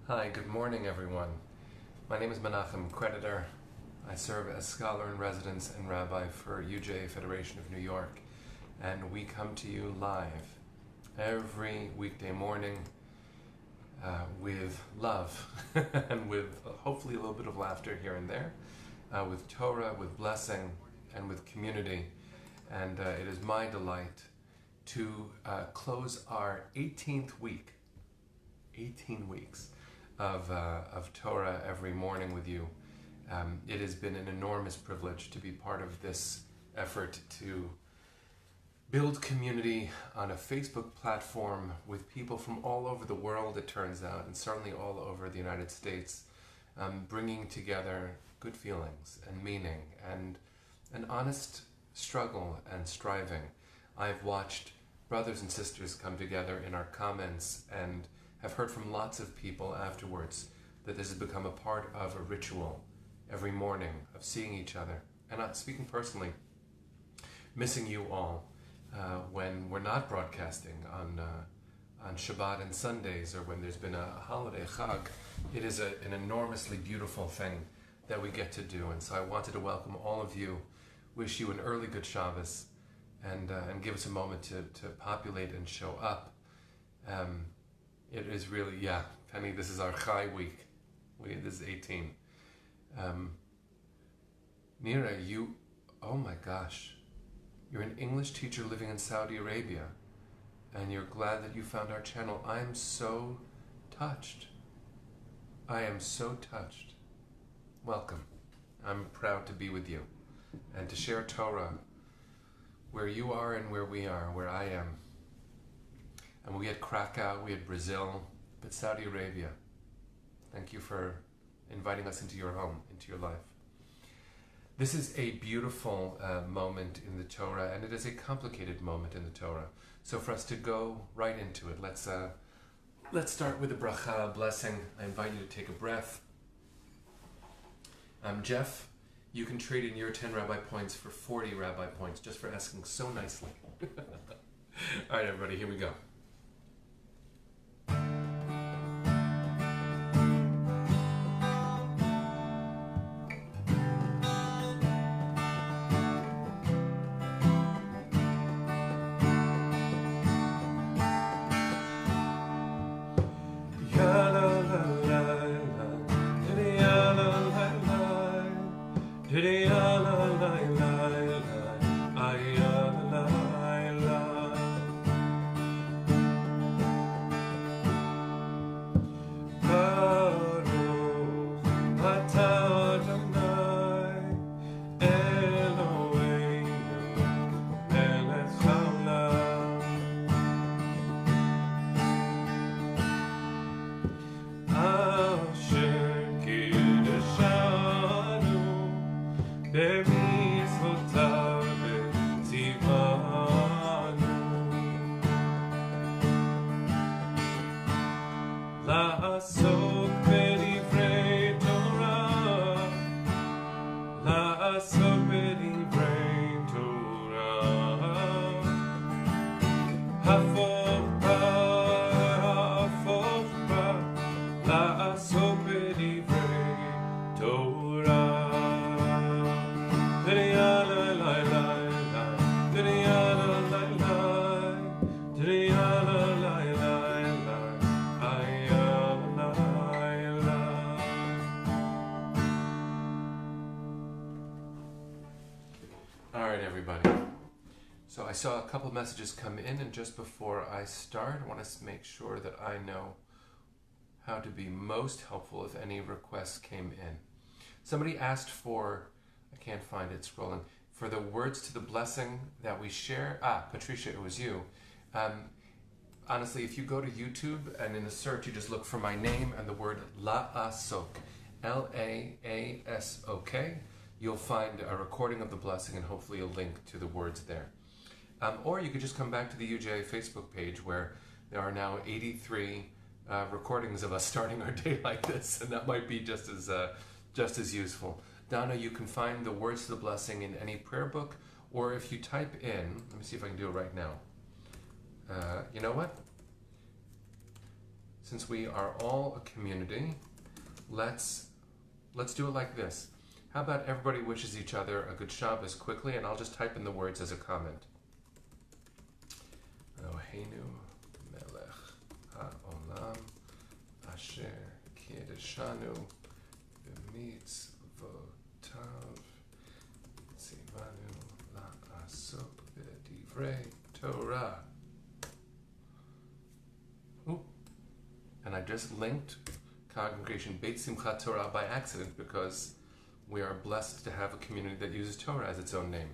Hi, good morning everyone. My name is Menachem Creditor. I serve as scholar in residence and rabbi for UJ Federation of New York, and we come to you live every weekday morning with love and with hopefully a little bit of laughter here and there, with Torah, with blessing, and with community. And it is my delight to close our 18th week, 18 weeks of Torah every morning with you. It has been an enormous privilege to be part of this effort to build community on a Facebook platform with people from all over the world, it turns out, and certainly all over the United States, bringing together good feelings and meaning and an honest struggle and striving. I've watched brothers and sisters come together in our comments and have heard from lots of people afterwards that this has become a part of a ritual every morning of seeing each other. And I'm speaking personally, missing you all when we're not broadcasting on Shabbat and Sundays, or when there's been a holiday, Chag. It is an enormously beautiful thing that we get to do. And so I wanted to welcome all of you, wish you an early good Shabbos, and give us a moment to populate and show up. It is really, Penny, this is our Chai week. This is 18. Mira, oh my gosh, you're an English teacher living in Saudi Arabia, and you're glad that you found our channel. I'm so touched. I am so touched. Welcome. I'm proud to be with you and to share Torah where you are and where we are, where I am. And we had Krakow, we had Brazil, but Saudi Arabia. Thank you for inviting us into your home, into your life. This is a beautiful moment in the Torah, and it is a complicated moment in the Torah. So for us to go right into it, let's start with a bracha, a blessing. I invite you to take a breath. Jeff, you can trade in your 10 rabbi points for 40 rabbi points, just for asking so nicely. All right, everybody, here we go. So I saw a couple of messages come in, and just before I start, I want to make sure that I know how to be most helpful if any requests came in. Somebody asked for, I can't find it, scrolling, for the words to the blessing that we share. Patricia, it was you. Honestly, if you go to YouTube and in the search you just look for my name and the word La'asok, L-A-A-S-O-K, you'll find a recording of the blessing and hopefully a link to the words there. Or you could just come back to the UJ Facebook page, where there are now 83 recordings of us starting our day like this, and that might be just as useful. Donna, you can find the words to the blessing in any prayer book, or if you type in, let me see if I can do it right now. You know what? since we are all a community, let's do it like this. How about everybody wishes each other a good Shabbos quickly, and I'll just type in the words as a comment. Eloheinu melech ha'olam asher kiddushanu b'mitzvotav tzivanu la'asok b'divrei Torah. Ooh. And I just linked Congregation Beit Simchat Torah by accident because we are blessed to have a community that uses Torah as its own name.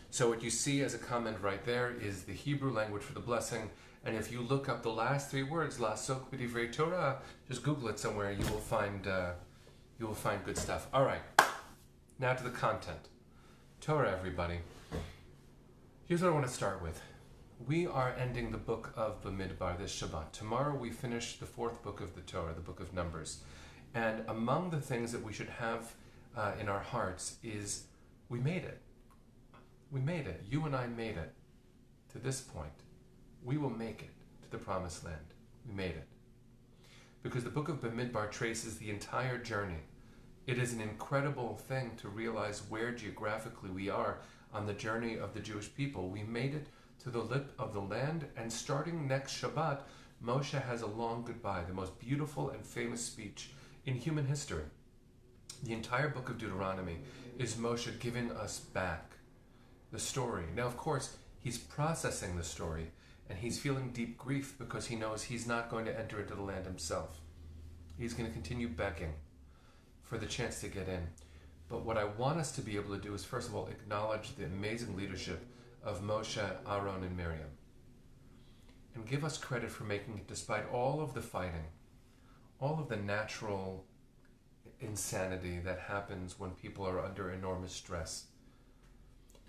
So what you see as a comment right there is the Hebrew language for the blessing. And if you look up the last three words, La'asok b'divrei Torah, just Google it somewhere. You will find good stuff. All right, now to the content. Torah, everybody. Here's what I want to start with. We are ending the book of Bamidbar this Shabbat. Tomorrow we finish the fourth book of the Torah, the book of Numbers. And among the things that we should have in our hearts is we made it. We made it. You and I made it to this point. We will make it to the promised land. We made it. Because the book of Bamidbar traces the entire journey. It is an incredible thing to realize where geographically we are on the journey of the Jewish people. We made it to the lip of the land, and starting next Shabbat, Moshe has a long goodbye, the most beautiful and famous speech in human history. The entire book of Deuteronomy is Moshe giving us back the story. Now, of course, he's processing the story, and he's feeling deep grief because he knows he's not going to enter into the land himself. He's going to continue begging for the chance to get in. But what I want us to be able to do is, first of all, acknowledge the amazing leadership of Moshe, Aaron, and Miriam, and give us credit for making it despite all of the fighting, all of the natural insanity that happens when people are under enormous stress.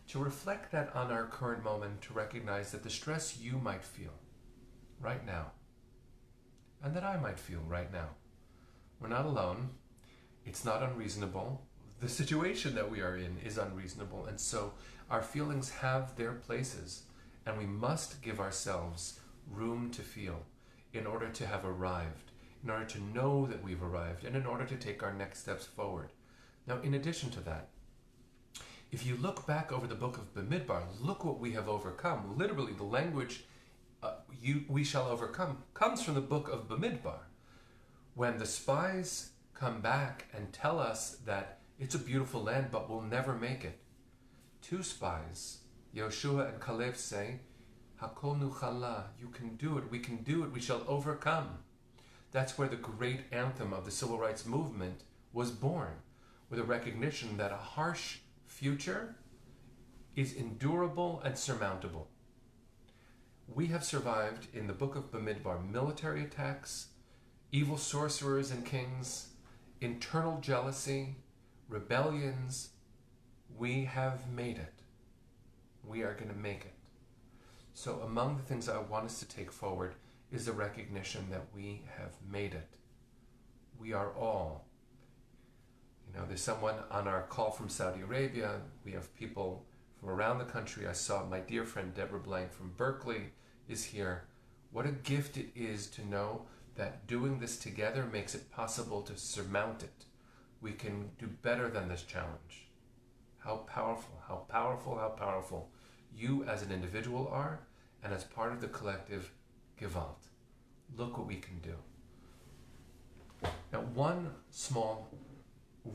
To reflect that on our current moment, to recognize that the stress you might feel right now, and that I might feel right now, we're not alone. It's not unreasonable. The situation that we are in is unreasonable, and so our feelings have their places, and we must give ourselves room to feel in order to have arrived, in order to know that we've arrived, and in order to take our next steps forward. Now, in addition to that, if you look back over the book of Bamidbar, look what we have overcome. Literally, the language we shall overcome comes from the book of Bamidbar. When the spies come back and tell us that it's a beautiful land, but we'll never make it, two spies, Yoshua and Caleb, say, Hakol nuchala, you can do it, we can do it, we shall overcome. That's where the great anthem of the civil rights movement was born, with a recognition that a harsh future is endurable and surmountable. We have survived in the book of Bamidbar military attacks, evil sorcerers and kings, internal jealousy, rebellions. We have made it. We are going to make it. So among the things I want us to take forward is the recognition that we have made it. We are all. There's someone on our call from Saudi Arabia. We have people from around the country. I saw my dear friend Deborah Blank from Berkeley is here. What a gift it is to know that doing this together makes it possible to surmount it. We can do better than this challenge. How powerful, how powerful, how powerful you as an individual are, and as part of the collective Gewalt. Look what we can do. Now, one small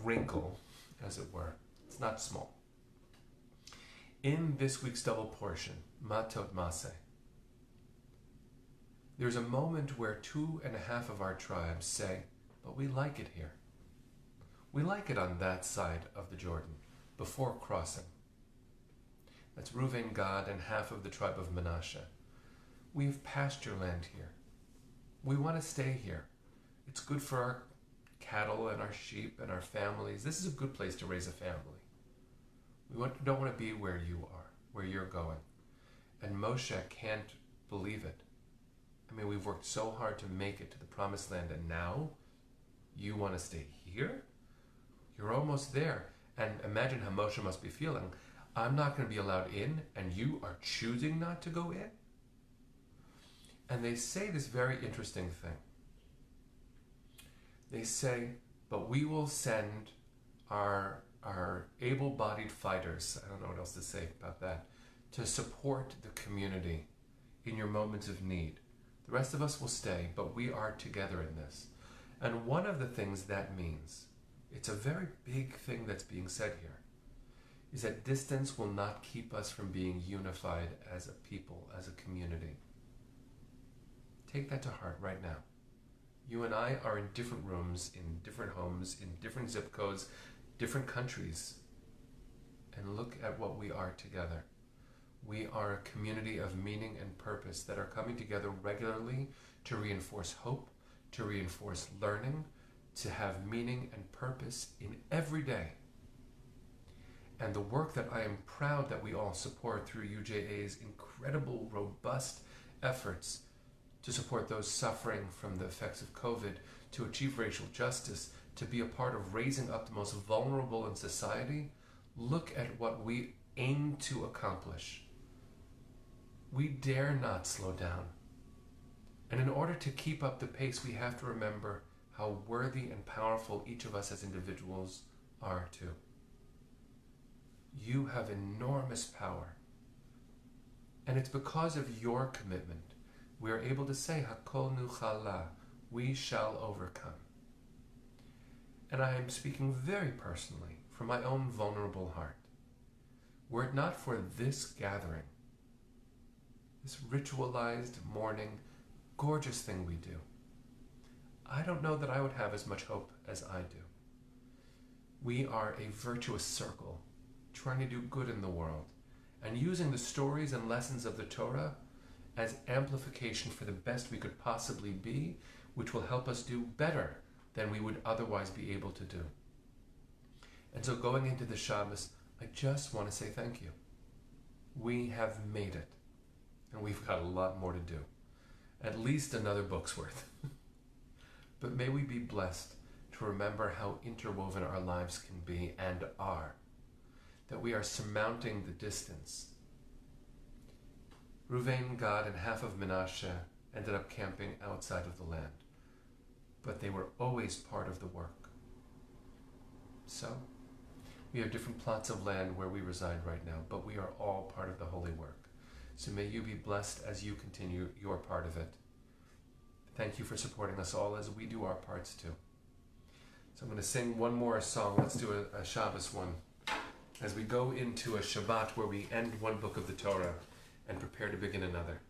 wrinkle, as it were, it's not small. In this week's double portion, Mattot Masei, there's a moment where 2.5 of our tribes say, but we like it here. We like it on that side of the Jordan, before crossing. That's Reuven, Gad, and half of the tribe of Manasseh. We have pasture land here. We want to stay here. It's good for our cattle and our sheep and our families. This is a good place to raise a family. We don't want to be where you are, where you're going. And Moshe can't believe it. I mean, we've worked so hard to make it to the promised land, and now you want to stay here? You're almost there. And imagine how Moshe must be feeling. I'm not going to be allowed in, and you are choosing not to go in? And they say this very interesting thing. They say, but we will send our able-bodied fighters, I don't know what else to say about that, to support the community in your moments of need. The rest of us will stay, but we are together in this. And one of the things that means, it's a very big thing that's being said here, is that distance will not keep us from being unified as a people, as a community. Take that to heart right now. You and I are in different rooms, in different homes, in different zip codes, different countries. And look at what we are together. We are a community of meaning and purpose that are coming together regularly to reinforce hope, to reinforce learning, to have meaning and purpose in every day. And the work that I am proud that we all support through UJA's incredible, robust efforts to support those suffering from the effects of COVID, to achieve racial justice, to be a part of raising up the most vulnerable in society. Look at what we aim to accomplish. We dare not slow down. And in order to keep up the pace, we have to remember how worthy and powerful each of us as individuals are too. You have enormous power. And it's because of your commitment we are able to say, Hakol nuchala, we shall overcome. And I am speaking very personally from my own vulnerable heart. Were it not for this gathering, this ritualized morning, gorgeous thing we do, I don't know that I would have as much hope as I do. We are a virtuous circle, trying to do good in the world, and using the stories and lessons of the Torah as amplification for the best we could possibly be, which will help us do better than we would otherwise be able to do. And so going into the Shabbos, I just want to say thank you. We have made it, and we've got a lot more to do. At least another book's worth. But may we be blessed to remember how interwoven our lives can be and are, that we are surmounting the distance. Reuven, Gad, and half of Menashe ended up camping outside of the land, but they were always part of the work. So, we have different plots of land where we reside right now, but we are all part of the holy work. So may you be blessed as you continue your part of it. Thank you for supporting us all as we do our parts too. So I'm going to sing one more song. Let's do a Shabbos one, as we go into a Shabbat where we end one book of the Torah and prepare to begin another.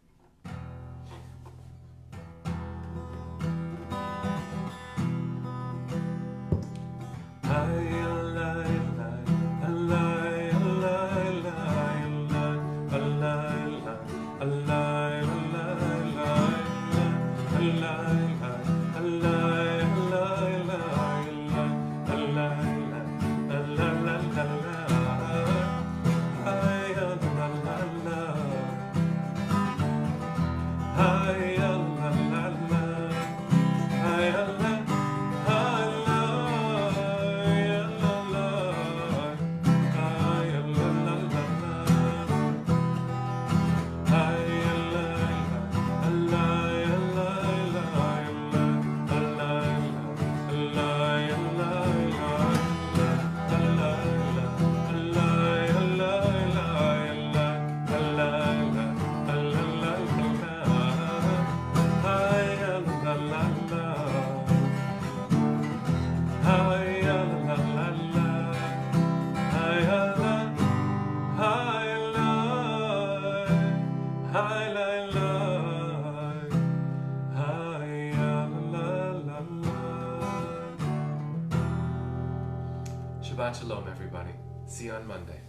Shabbat Shalom, everybody. See you on Monday.